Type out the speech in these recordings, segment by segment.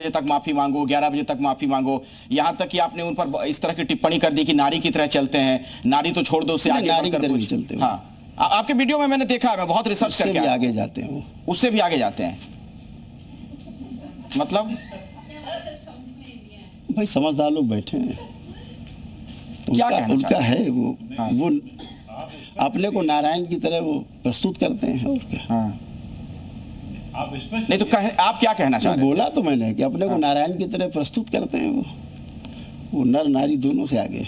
बजे तक माफी मांगो, 11 बजे तक माफी मांगो, यहां तक कि आपने उन पर इस तरह की टिप्पणी कर दी कि नारी की तरह चलते हैं, नारी तो छोड़ दो, उससे आगे नारी की बढ़कर तरह कुछ। चलते हैं। हाँ, आपके वीडियो में मैंने देखा है, मैं बहुत रिसर्च उससे करके भी आया आगे हूं। जाते हैं वो। उससे भी आगे जाते हैं मतलब? भाई समझदार लोग बैठे हैं, क्या उनका कहना उनका चाहते है वो हाँ। वो अपने को नारायण की तरह वो प्रस्तुत करते हैं और क्या। हाँ। नहीं तो आप क्या कहना चाह रहे बोला तो मैंने कि अपने को हाँ। नारायण की तरह प्रस्तुत करते हैं वो नर नारी दोनों से आगे।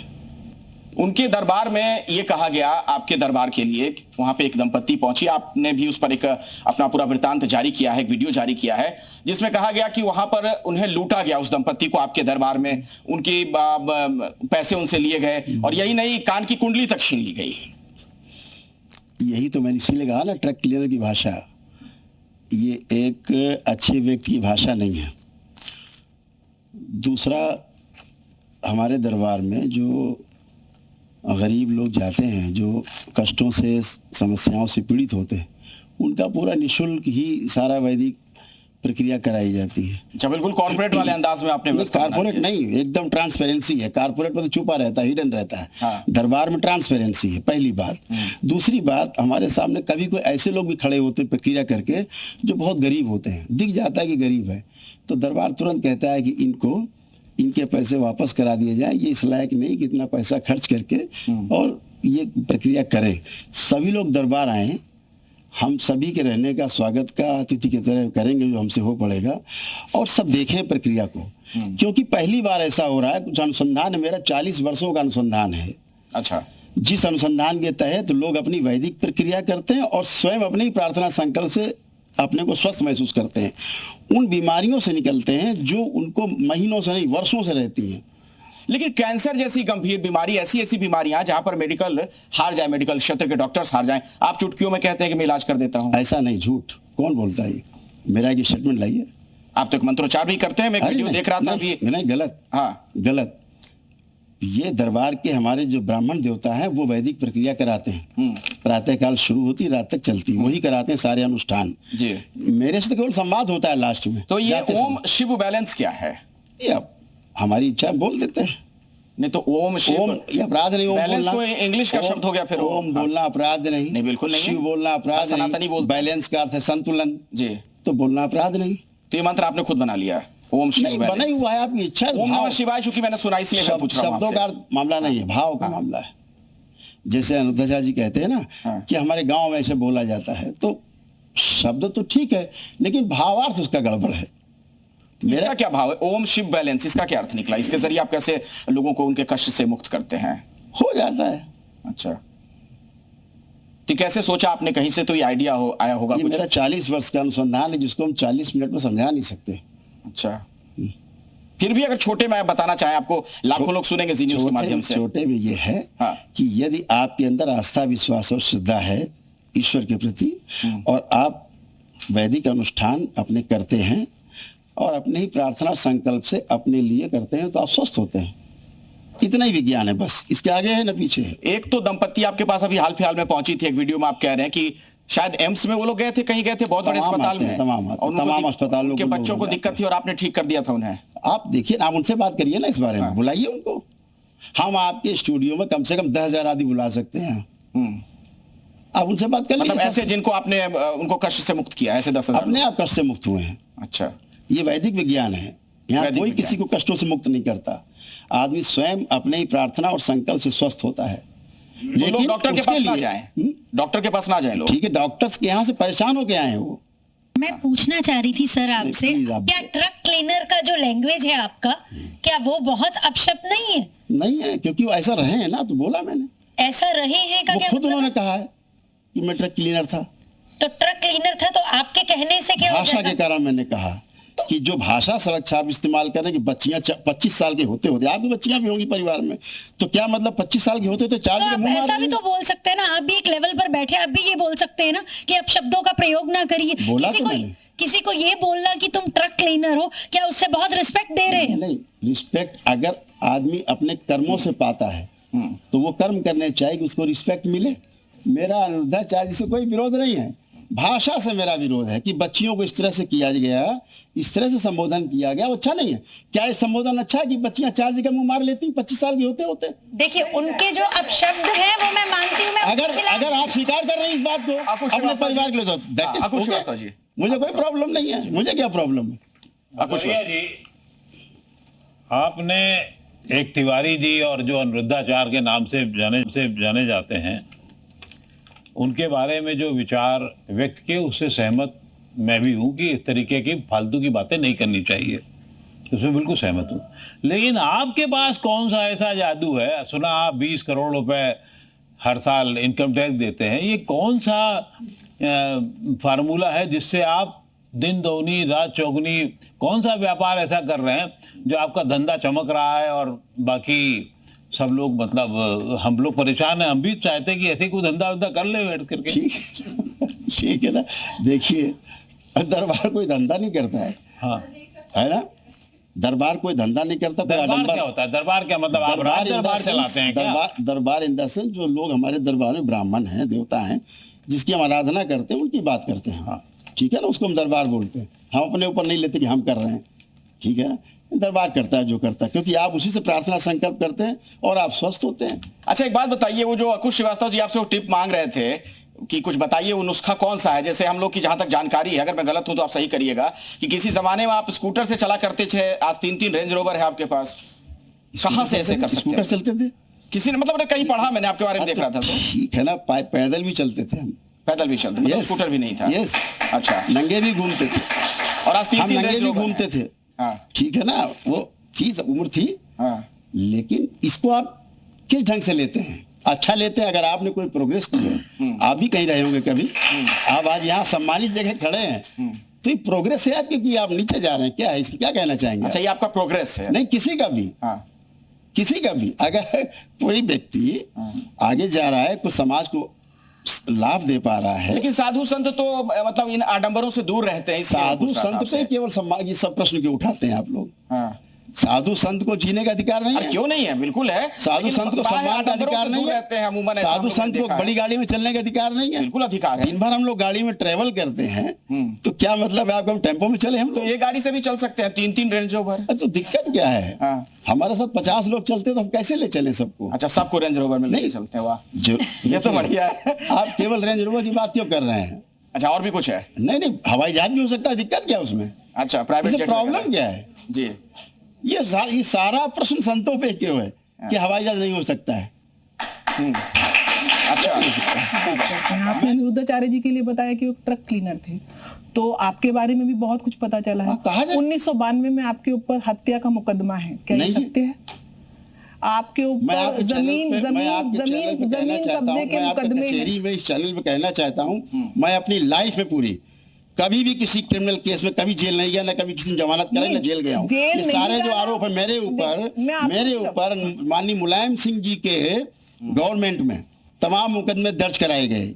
उनके दरबार में ये कहा गया, आपके दरबार के लिए वहां पे एक दंपत्ति पहुंची, आपने भी उस पर एक अपना पूरा वृत्तांत जारी किया है, एक वीडियो जारी किया है, जिसमें कहा गया कि वहां पर उन्हें लूटा गया, उस दंपत्ति को आपके दरबार में, उनकी पैसे उनसे लिए गए, और यही नहीं, कान की कुंडली तक छीन ली गई। यही तो मैंने इसीलिए कहा ना, ट्रक क्लीनर की भाषा ये एक अच्छे व्यक्ति की भाषा नहीं है। दूसरा, हमारे दरबार में जो गरीब लोग जाते हैं, जो कष्टों से समस्याओं से पीड़ित होते हैं, उनका पूरा निःशुल्क ही सारा वैदिक प्रक्रिया कराई जाती है। अच्छा, बिल्कुल कॉर्पोरेट वाले अंदाज में आपने व्यवस्था बना कॉर्पोरेट दी है। नहीं, एकदम ट्रांसपेरेंसी है। कॉर्पोरेट में तो छुपा रहता है, हिडन रहता है। हाँ। दरबार में ट्रांसपेरेंसी है, पहली बात। दूसरी बात, हमारे सामने कभी कोई ऐसे लोग भी खड़े होते हैं प्रक्रिया करके जो बहुत गरीब होते हैं, दिख जाता है कि गरीब है, तो दरबार तुरंत कहता है कि इनके पैसे वापस करा दिए जाए, ये इस लायक नहीं कि इतना पैसा खर्च करके और ये प्रक्रिया करें। सभी लोग दरबार आए, हम सभी के रहने का स्वागत का अतिथि की तरह करेंगे जो हमसे हो पड़ेगा, और सब देखें प्रक्रिया को, क्योंकि पहली बार ऐसा हो रहा है। कुछ अनुसंधान, मेरा 40 वर्षों का अनुसंधान है। अच्छा। जिस अनुसंधान के तहत लोग अपनी वैदिक प्रक्रिया करते हैं और स्वयं अपने ही प्रार्थना संकल्प से अपने को स्वस्थ महसूस करते हैं, उन बीमारियों से निकलते हैं जो उनको महीनों से नहीं वर्षों से रहती हैं। लेकिन कैंसर जैसी गंभीर बीमारी, ऐसी बीमारियां जहां पर मेडिकल हार जाए, मेडिकल क्षेत्र के डॉक्टर्स हार जाएं, आप चुटकियों में कहते हैं कि मैं इलाज कर देता हूं। ऐसा नहीं, झूठ। कौन बोलता है? मेरा एक स्टेटमेंट लाइए। आप तो एक मंत्रोच्चार भी करते हैं, मैं वीडियो देख रहा था अभी। नहीं, गलत। हाँ, गलत। ये दरबार के हमारे जो ब्राह्मण देवता हैं वो वैदिक प्रक्रिया कराते हैं। प्रातः काल शुरू होती, रात तक चलती, वही कराते हैं सारे अनुष्ठान जी। मेरे से तो केवल संवाद होता है लास्ट में। तो ये ओम शिव बैलेंस क्या है? ये अब हमारी इच्छा बोल देते हैं। नहीं तो ओम शिव, ओम ये अपराध नहीं। ओम बैलेंस बोलना तो इंग्लिश का शब्द हो गया फिर। ओम बोलना अपराध नहीं। नहीं, बिल्कुल नहीं। शिव बोलना अपराध नहीं। सनातनी बोलते हैं। बैलेंस का अर्थ है संतुलन जी, तो बोलना अपराध नहीं। तो ये मंत्र आपने खुद बना लिया है, ओम शिव नहीं, बना ही हुआ है, आपकी इच्छा है। ओम नमः शिवाय, चूंकि मैंने सुना इसलिए मैं पूछ रहा हूं शब्दों का मामला नहीं है, भाव का मामला है। जैसे अनुराधा जी कहते हैं ना कि हमारे गांव में ऐसे बोला जाता है, तो शब्द तो ठीक है लेकिन भावार्थ उसका गड़बड़ है। मेरा क्या भाव है? ओम शिव बैलेंस, इसका क्या अर्थ निकला? इसके जरिए आप कैसे लोगों को उनके कष्ट से मुक्त करते हैं? हो जाता है। अच्छा, तो कैसे सोचा आपने? कहीं से तो ये आइडिया आया होगा ये कुछ? मेरा 40 वर्ष का अनुसंधान है जिसको हम 40 मिनट में समझा नहीं सकते। अच्छा, फिर भी अगर छोटे में बताना चाहें, आपको लाखों लोग सुनेंगे जी न्यूज़ के माध्यम से। छोटे में ये है कि यदि आपके अंदर आस्था, विश्वास और श्रद्धा है ईश्वर के प्रति, और आप वैदिक अनुष्ठान अपने करते हैं और अपने ही प्रार्थना संकल्प से अपने लिए करते हैं, तो आप स्वस्थ होते हैं। इतना ही विज्ञान है, बस। इसके आगे है ना पीछे है। एक तो दंपत्ति आपके पास अभी हाल फिलहाल में पहुंची थी, एक वीडियो में आप कह रहे हैं कि शायद एम्स में वो लोग गए थे, कहीं गए थे, बहुत बड़े अस्पताल में, तमाम अस्पतालों के बच्चों को दिक्कत थी और आपने ठीक कर दिया था उन्हें। आप देखिए, आप उनसे बात करिए ना इस बारे में, बुलाइए उनको। हम आपके स्टूडियो में कम से कम 10,000 आदमी बुला सकते हैं। आप उनसे बात कर लीजिए। मतलब ऐसे जिनको आपने उनको कष्ट से मुक्त किया, ऐसे 10,000 अपने आप कष्ट से मुक्त हुए हैं। अच्छा, ये वैदिक विज्ञान है। यहाँ कोई किसी को कष्टों से मुक्त नहीं करता। आदमी स्वयं अपने ही प्रार्थना और संकल्प से स्वस्थ होता है। लेकिन डॉक्टर के पास ना जाएं, डॉक्टर के पास ना जाएं लोग। ठीक है, डॉक्टर्स के यहाँ से परेशान होके आए हैं वो। मैं पूछना चाह रही थी सर आपसे, क्या ट्रक क्लीनर का जो लैंग्वेज है आपका, क्या वो बहुत अपशब्द नहीं है? नहीं है, क्योंकि वो ऐसा रहे हैं ना, तो बोला मैंने। ऐसा रहे हैं का क्या खुद उन्होंने कहा है कि मैं ट्रक क्लीनर था। तो ट्रक क्लीनर था, तो आपके कहने से क्या भाषा के कारण मैंने कहा कि जो भाषा सड़क छाप इस्तेमाल करें कि बच्चियां 25 साल की होते होते, आपकी बच्चियां भी होंगी परिवार में, तो क्या मतलब 25 साल की होते होते 4 तो आप ऐसा भी तो बोल सकते हैं ना, आप भी एक लेवल पर बैठे, आप भी ये बोल सकते हैं ना कि आप शब्दों का प्रयोग ना करिए। किसी को ये बोलना कि तुम ट्रक क्लीनर हो, क्या उससे बहुत रिस्पेक्ट दे रहे हैं? नहीं, रिस्पेक्ट अगर आदमी अपने कर्मों से पाता है तो वो कर्म करने चाहिए कि उसको रिस्पेक्ट मिले। मेरा अनुराधाचार्य से कोई विरोध नहीं है, भाषा से मेरा विरोध है कि बच्चियों को इस तरह से किया गया, इस तरह से संबोधन किया गया, वो अच्छा नहीं है। क्या ये संबोधन अच्छा है कि बच्चियां 4 जगह मुंह मार लेती 25 साल की होते होते? देखिए उनके जो अपशब्द हैं वो मैं मानती हूँ, अगर आप स्वीकार कर रहे हैं इस बात को अपने परिवार के लिए तो मुझे कोई प्रॉब्लम नहीं है। मुझे क्या प्रॉब्लम है? जी, आपने एक तिवारी जी और जो अनिरुद्धाचार्य के नाम से जाने जाते हैं, उनके बारे में जो विचार व्यक्त किए उससे सहमत मैं भी हूं कि इस तरीके की फालतू की बातें नहीं करनी चाहिए, उसमें बिल्कुल सहमत हूं। लेकिन आपके पास कौन सा ऐसा जादू है? सुना आप 20 करोड़ रुपए हर साल इनकम टैक्स देते हैं, ये कौन सा फार्मूला है जिससे आप दिन दोगुनी रात चौगुनी, कौन सा व्यापार ऐसा कर रहे हैं जो आपका धंधा चमक रहा है और बाकी सब लोग, मतलब हम लोग परेशान हैं, हम भी चाहते हैं कि ऐसे कोई धंधा कर ले बैठ करके। ठीक है ना। देखिए दरबार कोई धंधा नहीं करता है, हाँ है ना। दरबार कोई धंधा नहीं करता। दरबार क्या होता है? दरबार क्या मतलब? आप दरबार चलाते हैं क्या? दरबार इन द सेंस जो लोग हमारे दरबार में ब्राह्मण हैं, देवता हैं, जिसकी हम आराधना करते हैं, उनकी बात करते हैं। हाँ ठीक है ना, उसको हम दरबार बोलते हैं। हम अपने ऊपर नहीं लेते कि हम कर रहे हैं, ठीक है ना। दरबार करता है जो करता है, क्योंकि आप उसी से प्रार्थना संकल्प करते हैं और आप स्वस्थ होते हैं। अच्छा एक बात बताइए, वो जो अंकुश श्रीवास्तव जी आपसे वो टिप मांग रहे थे कि कुछ बताइए वो नुस्खा कौन सा है? जैसे हम लोग की जहां तक जानकारी है, अगर मैं गलत हूं तो आप सही करिएगा, कि किसी जमाने में आप स्कूटर से चला करते थे, आज 3-3 रेंज रोवर है आपके पास, कहां से ऐसे कर सकते स्कूटर चलते थे? किसी ने मतलब कहीं पढ़ा, मैंने आपके बारे में देख रहा था। तो ठीक है ना, पैदल भी चलते थे हम। पैदल भी चलते, मतलब स्कूटर भी नहीं था? यस। अच्छा, नंगे भी घूमते थे और आज 3-3 नंगे भी घूमते थे। हाँ ठीक है ना, वो थी उम्र थी। हाँ। लेकिन इसको आप किस ढंग से लेते हैं? अच्छा लेते हैं। अगर आपने कोई प्रोग्रेस की है, आप भी कहीं रहे होंगे कभी, आप आज यहाँ सम्मानित जगह खड़े हैं, तो ये प्रोग्रेस है आपकी कि आप नीचे जा रहे हैं? क्या है इसको, क्या कहना चाहेंगे? अच्छा, ये आपका प्रोग्रेस है? नहीं, किसी का भी। हाँ। किसी का भी अगर कोई व्यक्ति आगे जा रहा है, कुछ समाज को लाभ दे पा रहा है। लेकिन साधु संत तो मतलब इन आडंबरों से दूर रहते हैं। साधु संत पे केवल सम्मान, ये सब प्रश्न क्यों उठाते हैं आप लोग? हाँ। साधु संत को जीने का अधिकार नहीं है? क्यों नहीं है? बिल्कुल है। साधु संत को सम्मान का अधिकार नहीं है? साधु संत को बड़ी गाड़ी में चलने का अधिकार नहीं है? बिल्कुल अधिकार है। दिन भर हम लोग गाड़ी में ट्रेवल करते हैं, तो क्या मतलब है आपको हम टेम्पो में चले? हम तो ये गाड़ी से भी चल सकते हैं, 3-3 रेंज रोवर। तो दिक्कत क्या है? हमारे साथ 50 लोग चलते तो हम कैसे ले चले सबको? अच्छा, सबको रेंज रोवर में नहीं चलते? वाह, ये तो बढ़िया है। आप केवल रेंज रोवर की बात क्यों कर रहे हैं? अच्छा, और भी कुछ है? नहीं, हवाई जहाज भी हो सकता है, दिक्कत क्या है उसमें? अच्छा, प्राइवेट जेट, प्रॉब्लम क्या है जी? ये सारा प्रश्न संतों पे क्यों है कि हवाई जहाज नहीं हो सकता है? अच्छा, आपने अनिरुद्धाचार्य जी के लिए बताया कि वो ट्रक क्लीनर थे, तो आपके बारे में भी बहुत कुछ पता चला है। 1992 में आपके ऊपर हत्या का मुकदमा है, कह सकते हैं? आपके ऊपर जमीन कब्जे के मुकदमे में इस चैनल पे कहना चाहता हूँ, मैं अपनी लाइफ में पूरी कभी भी किसी क्रिमिनल केस में कभी जेल नहीं गया, ना कभी किसी ने जमानत कराई, ना जेल गया हूँ। ये सारे जो आरोप है मेरे ऊपर माननीय मुलायम सिंह जी के गवर्नमेंट में तमाम मुकदमे दर्ज कराए गए,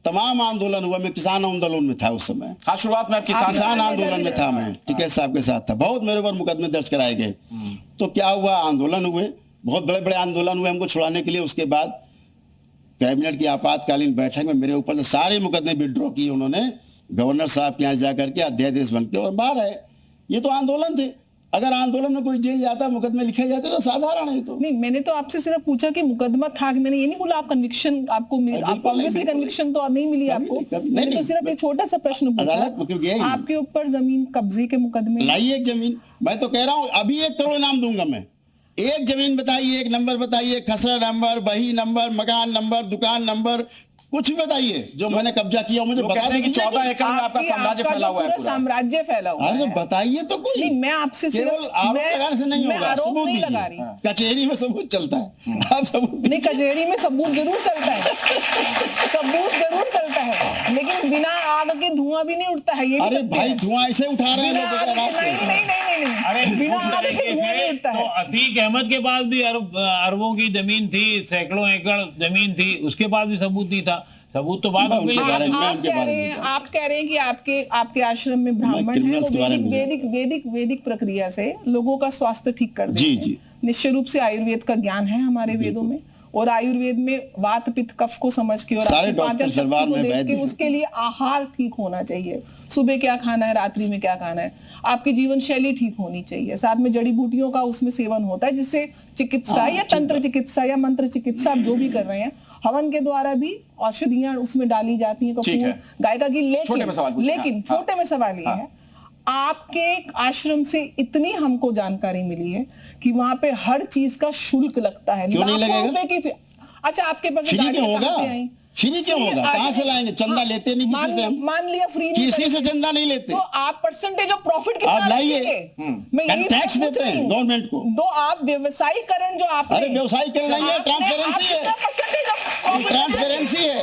तमाम आंदोलन हुआ। मैं किसान आंदोलन में था उस समय। हाँ, शुरुआत में किसान आंदोलन में था, मैं टिकैत साहब के साथ था। बहुत मेरे ऊपर मुकदमे दर्ज कराए गए। तो क्या हुआ, आंदोलन हुए, बहुत बड़े बड़े आंदोलन हुए हमको छुड़ाने के लिए। उसके बाद कैबिनेट की आपातकालीन बैठक में मेरे ऊपर सारे मुकदमे विड्रॉ किए उन्होंने, गवर्नर साहब के यहाँ जाकर के अध्यादेश बनते और बाहर आए। ये तो आंदोलन थे। अगर आंदोलन में कोई जेल जाता, मुकदमे लिखे जाते तो साधारण है। तो नहीं, मैंने तो आपसे सिर्फ पूछा कि मुकदमा था कि, मैंने ये नहीं बोला आप कन्विक्शन आपको मिली, आपको ऑब्वियसली कन्विक्शन तो नहीं मिली आपको। मैंने तो सिर्फ एक छोटा सा प्रश्न पूछा, आपके ऊपर जमीन कब्जे के मुकदमे। लाइए एक जमीन, मैं तो कह रहा हूँ अभी 1 करोड़ इनाम दूंगा मैं। एक जमीन बताइए, एक नंबर बताइए, खसरा नंबर, बही नंबर, मकान नंबर, दुकान नंबर, कुछ भी बताइए जो मैंने कब्जा किया। मुझे बताते हैं कि 14 एकड़ में आपका साम्राज्य फैला हुआ है, पूरा साम्राज्य फैला हुआ है। अरे बताइए तो कोई। नहीं, मैं आपसे केवल आरोप लगाने से नहीं होगा, सबूत दीजिए। कचहरी में सबूत चलता है, आप सबूत नहीं, कचहरी में सबूत जरूर चलता है, सबूत जरूर चलता है, लेकिन बिना आग के धुआं भी नहीं उठता है। ये अरे भाई, धुआं ऐसे उठा रहे हैं लोग। नहीं, अरे बिना आग के धुआं नहीं उठता है। अतीक अहमद के पास भी अरबों की जमीन थी, सैकड़ों एकड़ जमीन थी, उसके पास भी सबूत नहीं था। सबूत तो बाद में। आप कह रहे हैं कि आपके आश्रम में ब्राह्मण है, वैदिक प्रक्रिया से लोगों का स्वास्थ्य ठीक कर देते हैं। निश्चित रूप से आयुर्वेद का ज्ञान है हमारे वेदों में, और आयुर्वेद में वात पित्त कफ को समझ के और सारे आपकी डॉक्टर पाचन शक्ति दरबार को में देख वैद्य के हैं। उसके लिए आहार ठीक होना चाहिए, सुबह क्या खाना है, रात्रि में क्या खाना है, आपकी जीवन शैली ठीक होनी चाहिए, साथ में जड़ी बूटियों का उसमें सेवन होता है, जिससे चिकित्सा या तंत्र चिकित्सा या मंत्र चिकित्सा आप जो भी कर रहे हैं, हवन के द्वारा भी औषधियां उसमें डाली जाती हैं, ठीक है। कपूर, गाय का घी। छोटे में सवाल पूछिए, लेकिन हाँ, छोटे में सवाल ये है, आपके आश्रम से इतनी हमको जानकारी मिली है कि वहां पे हर चीज का शुल्क लगता है, क्यों नहीं लाखों लगेगा? रुपए की अच्छा, आपके पास फ्री गाड़ियां क्यों होगा? कहाँ से आई? फ्री क्यों होगा? कहाँ से लाएंगे? चंदा लेते नहीं किसी से हम। मान लिया फ्री नहीं किसी से करेंगे, चंदा नहीं लेते। तो आप परसेंटेज ऑफ प्रॉफिट आप कितना लाइए। रखेंगे? मैं यही टैक्स पूछ देते रही हैं हूँ। गवर्नमेंट को। तो आप व्यवसायीकरण जो आप अरे व्यवसायीकरण नहीं है, ट्रांसपेरेंसी है। ट्रांसपेरेंसी है।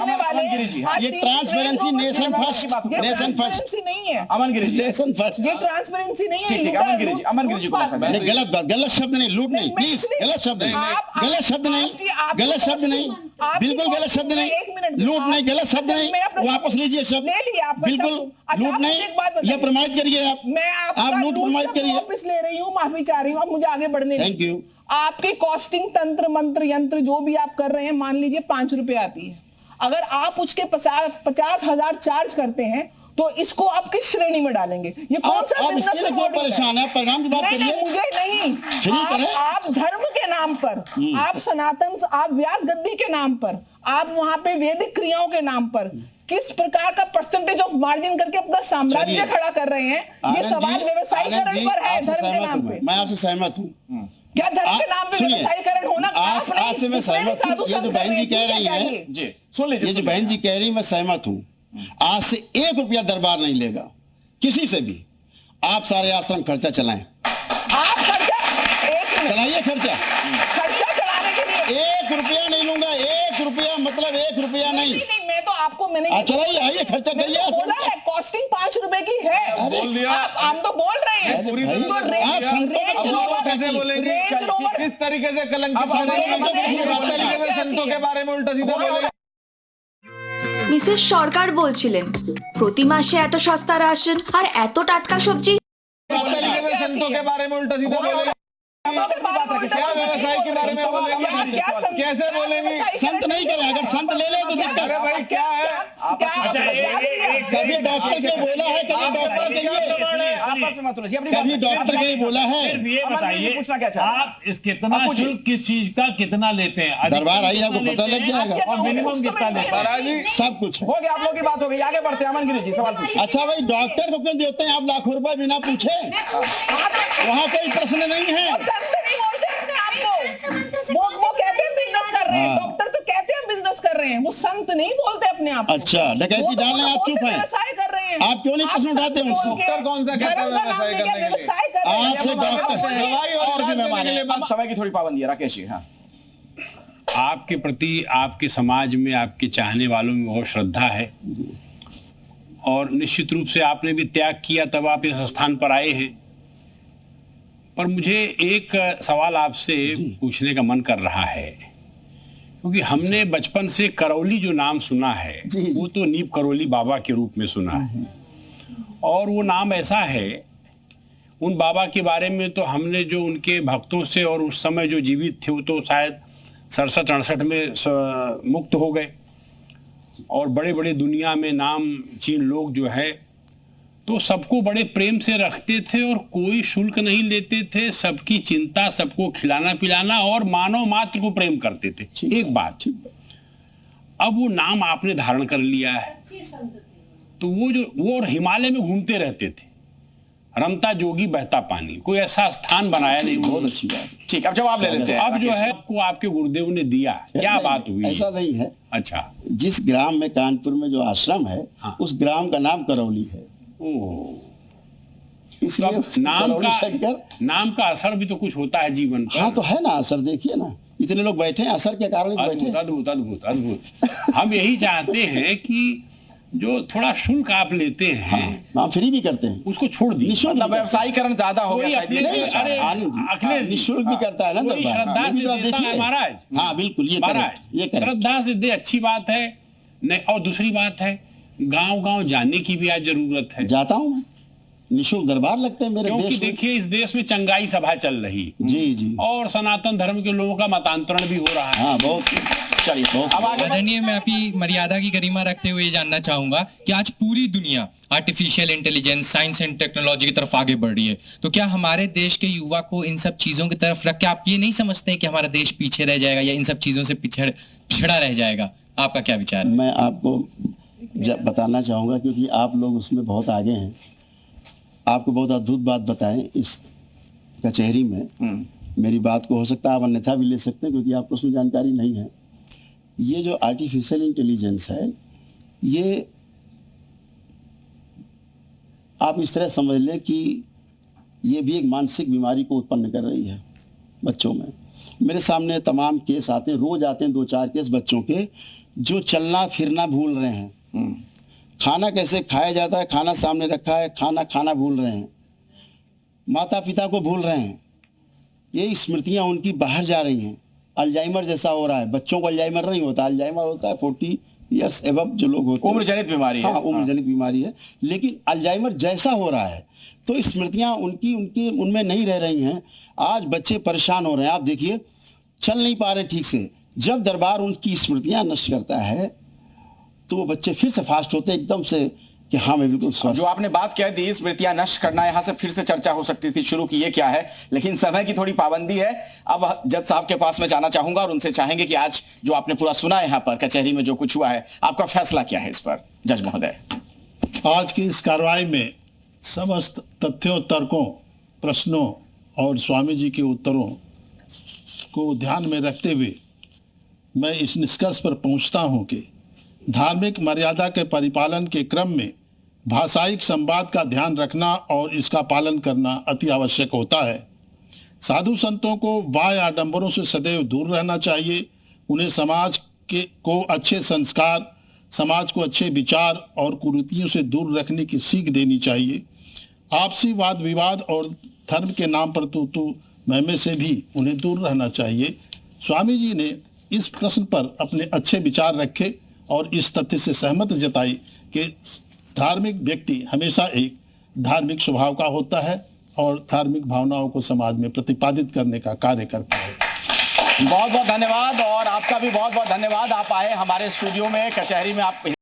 अमन गिरी जी, ये transparency nation first, nation first, नहीं है, अमन गिरी जी, नेशन फर्स्ट। ये ट्रांसपेरेंसी नहीं है। ठीक, ठीक, अमन गिरी जी, अमन गिरी जी को मौका दें। नहीं, गलत बात, गलत शब्द नहीं, लूट नहीं, प्लीज, गलत शब्द नहीं, गलत शब्द नहीं, गलत शब्द नहीं, बिल्कुल गलत शब्द नहीं, लूट नहीं, गलत शब्द नहीं, वापस लीजिए शब्द, ले लिया आपका बिल्कुल शब्द। लूट नहीं, ये प्रमाणित करिए आप, मैं आप लूट प्रमाणित करिए। वापस ले रही हूँ, माफी चाह रही हूँ, अब मुझे आगे बढ़ने दीजिए। Thank you. आपकी कॉस्टिंग तंत्र मंत्र यंत्र जो भी आप कर रहे हैं, मान लीजिए 5 रुपए आती है, अगर आप उसके 50,000 चार्ज करते हैं तो इसको आप किस श्रेणी में डालेंगे? ये कौन सा आप बिजनेस इसके लिए क्यों परेशान है? परिणाम की बात नहीं, करिए। मुझे नहीं, फ्री करें। आप धर्म के नाम पर, आप सनातन, आप व्यास गद्दी के नाम पर, आप वहां पे वैदिक क्रियाओं के नाम पर किस प्रकार का परसेंटेज ऑफ मार्जिन करके अपना साम्राज्य चलिए। खड़ा कर रहे हैं, ये आनंद सवाल जी, व्यवसायीकरण आनंद जी, पर है, आपसे धर्म के सहमत नाम हूं पे। मैं आपसे सहमत हूँ। क्या धर्म के नाम पे सुनिए, व्यवसायीकरण होना आज से मैं सहमत हूँ। ये जो बहन जी कह रही हैं, जी सुन लीजिए, ये जो बहन जी कह रही, मैं सहमत हूँ। आज से 1 रुपया दरबार नहीं लेगा किसी से भी। आप सारे आश्रम खर्चा चलाएं, आप खर्चा, एक मिनट, चलाइए खर्चा। खर्चा चलाने के लिए 1 रुपया नहीं लूंगा, 1 रुपया मतलब 1 रुपया नहीं। नहीं, मैं तो आपको मैंने आप चलाइए, आइए खर्चा मैंने करिए तो आश्रम बोला का। है, कॉस्टिंग 5 रुपए की है। अरे, बोल दिया। हम तो बोल रहे हैं, अरे तो भाई, रेंज- आप संतों को रेंज बोलो रोवर- कैसे बोलेंगे? रेंज चल, रोवर- किस तरीके से कलंकित अब कर रहे हैं? हम- किस तरीके से संतों के बारे में उल्टा सीधा बोलेंगे? মিসেস সরকার বলছিলেন প্রতি মাসে এত সস্তা রাশন আর এত টাটকা সবজি किस तरीके से संतों के बारे में उल्टा सीधा बोलेंगे? क्या व्यवसाय के बारे में बोलेंगे? कैसे बोलेंगे? संत नहीं करे, अगर संत ले ले तो दिक्कत। अरे भाई क्या है? कभी डॉक्टर के बोला है, कभी डॉक्टर के लिए, आपस में मत उलझिए, अपनी कभी बात डॉक्टर के ही बोला है। सिर्फ ये अमन जी बताइए, पूछना क्या चाह रहे हैं? आप इस कितना आप पूछिए। शुल्क किस चीज का कितना लेते हैं? अधिकतम दरबार आइए, आपको कितना पता लेते लग हैं जाएगा। और मिनिमम कितना लेते हैं? महाराज जी, सब कुछ है। हो गया, आप लोगों की बात हो गई, आगे बढ़ते हैं। अमन गिरी जी सवाल पूछिए। अच्छा भाई, डॉक्टर को क्यों देते हैं आप लाखों रुपए बिना पूछे? वहाँ कोई प्रश्न नहीं है। संत नहीं बोलते अपने आप को, वो कहते हैं बिजनेस कर रहे हैं, हाँ। डॉक्टर तो कहते हैं बिजनेस कर रहे हैं, वो संत नहीं बोलते अपने आप को। अच्छा, डकैती वो तो डालने आप बोलते चुप हैं। व्यवसाय कर रहे हैं। आप क्यों नहीं प्रश्न संत उठाते बोल उनसे? के डॉक्टर कौन सा कहता है धर्म का नाम व्यवसाय लेके करने के लिए? व्यवसाय कर रहे हैं। आपसे डॉक्टर आप- दवाई और भी मेहमान देने के हैं, लिए अब समय की थोड़ी पाबंदी है। राकेश जी, हाँ आपके प्रति आपके समाज में आपके चाहने वालों में बहुत श्रद्धा है और निश्चित रूप से आपने भी त्याग किया तब आप इस स्थान पर आए हैं। पर मुझे एक सवाल आपसे पूछने का मन कर रहा है, क्योंकि हमने बचपन से करौली जो नाम सुना है जी, जी। वो तो नीप करौली बाबा के रूप में सुना है, और वो नाम ऐसा है, उन बाबा के बारे में तो हमने जो उनके भक्तों से और उस समय जो जीवित थे वो तो शायद 67-68 में मुक्त हो गए, और बड़े बड़े दुनिया में नाम चीन लोग जो है तो सबको बड़े प्रेम से रखते थे और कोई शुल्क नहीं लेते थे, सबकी चिंता, सबको खिलाना पिलाना और मानव मात्र को प्रेम करते थे। एक बात, अब वो नाम आपने धारण कर लिया है, तो वो और हिमालय में घूमते रहते थे, रमता जोगी बहता पानी, कोई ऐसा स्थान बनाया नहीं। बहुत अच्छी बात है। ठीक, अब जवाब ले लेते हैं। अब जो राकेश जी। है आपको आपके गुरुदेव ने दिया, क्या नहीं, बात हुई? ऐसा नहीं है। अच्छा, जिस ग्राम में कानपुर में जो आश्रम है, हाँ। उस ग्राम का नाम करौली है, ओह, इसलिए तो उसको नाम करौली का शंकर। नाम का असर भी तो कुछ होता है जीवन पर। हाँ तो है ना असर, देखिए ना, इतने लोग बैठे हैं, असर के कारण ही तो बैठे अद्भुत हैं। अद्भुत अद्भुत अद्भुत। हम यही चाहते हैं कि जो थोड़ा शुल्क आप लेते हैं हाँ, हम फ्री भी करते हैं, उसको छोड़ दीजिए। निःशुल्क मतलब भी करते हैं। व्यवसायीकरण ज्यादा हो कोई गया शायद, ये अपने कहना से- चाह रहे अरे, हैं। आनंद जी, अखिलेश जी, निःशुल्क भी करता है ना कोई दरबार, श्रद्धा ये भी से तो आप देता है देखिए। महाराज। हाँ बिल्कुल, ये महाराज, करेक्ट, ये करेक्ट। श्रद्धा से दे, अच्छी बात है नहीं। और दूसरी बात है, गांव गांव जाने की भी आज जरूरत है। जाता हूँ मैं, निःशुल्क दरबार लगते हैं मेरे क्योंकि देश में। देखिए इस देश में चंगाई सभा चल रही, जी जी, और सनातन धर्म के लोगों का मतांतरण भी हो रहा है। हाँ बहुत। चलिए अब आगे आदरणीय, मैं आपकी मर्यादा की गरिमा रखते हुए ये जानना चाहूंगा कि आज पूरी दुनिया artificial intelligence, science and technology की तरफ आगे बढ़ रही है, तो क्या हमारे देश के युवा को इन सब चीजों की तरफ रख के आप ये नहीं समझते कि हमारा देश पीछे रह जाएगा या इन सब चीजों से पिछड़ा रह जाएगा? आपका क्या विचार है? मैं आपको बताना चाहूंगा, क्योंकि आप लोग उसमें बहुत आगे हैं, आपको बहुत अद्भुत बात बताएं इस कचहरी में। मेरी बात को हो सकता है आप अन्यथा भी ले सकते हैं, क्योंकि आपको उसमें जानकारी नहीं है। ये जो आर्टिफिशियल इंटेलिजेंस है, ये आप इस तरह समझ लें कि ये भी एक मानसिक बीमारी को उत्पन्न कर रही है बच्चों में। मेरे सामने तमाम केस आते हैं, रोज आते हैं 2-4 केस बच्चों के जो चलना फिरना भूल रहे हैं, खाना कैसे खाया जाता है, खाना सामने रखा है, खाना भूल रहे हैं, माता पिता को भूल रहे हैं, ये स्मृतियां उनकी बाहर जा रही हैं। अल्जाइमर जैसा हो रहा है। बच्चों को अल्जाइमर नहीं होता, अल्जाइमर होता है 40 ईयर्स एबव जो लोग होते हैं, उम्र जनित बीमारी है। हाँ, उम्र जनित बीमारी है, लेकिन अल्जाइमर जैसा हो रहा है, तो स्मृतियां उनकी उनमें नहीं रह रही हैं। आज बच्चे परेशान हो रहे हैं, आप देखिए चल नहीं पा रहे ठीक से। जब दरबार उनकी स्मृतियां नष्ट करता है तो वो बच्चे फिर से फास्ट होते हैं एकदम से कि हाँ मैं बिल्कुल स्वस्थ। जो आपने बात कह दी स्मृतियां नष्ट करना, यहाँ से फिर से चर्चा हो सकती थी शुरू की, ये क्या है, लेकिन समय की थोड़ी पाबंदी है। अब जज साहब के पास में जाना चाहूंगा और उनसे चाहेंगे कि आज जो आपने पूरा सुना है यहाँ पर कचहरी में जो कुछ हुआ है, आपका फैसला क्या है इस पर, जज महोदय? आज की इस कार्रवाई में समस्त तथ्यों, तर्कों, प्रश्नों और स्वामी जी के उत्तरों को ध्यान में रखते हुए मैं इस निष्कर्ष पर पहुंचता हूं कि धार्मिक मर्यादा के परिपालन के क्रम में भाषायिक संवाद का ध्यान रखना और इसका पालन करना अति आवश्यक होता है। साधु संतों को वाय आडंबरों से सदैव दूर रहना चाहिए। उन्हें समाज को अच्छे संस्कार, समाज को अच्छे विचार और कुरीतियों से दूर रखने की सीख देनी चाहिए। आपसी वाद विवाद और धर्म के नाम पर तू महमे से भी उन्हें दूर रहना चाहिए। स्वामी जी ने इस प्रश्न पर अपने अच्छे विचार रखे और इस तथ्य से सहमत जताई कि धार्मिक व्यक्ति हमेशा एक धार्मिक स्वभाव का होता है और धार्मिक भावनाओं को समाज में प्रतिपादित करने का कार्य करता है। बहुत बहुत धन्यवाद, और आपका भी बहुत बहुत धन्यवाद। आप आए हमारे स्टूडियो में, कचहरी में आप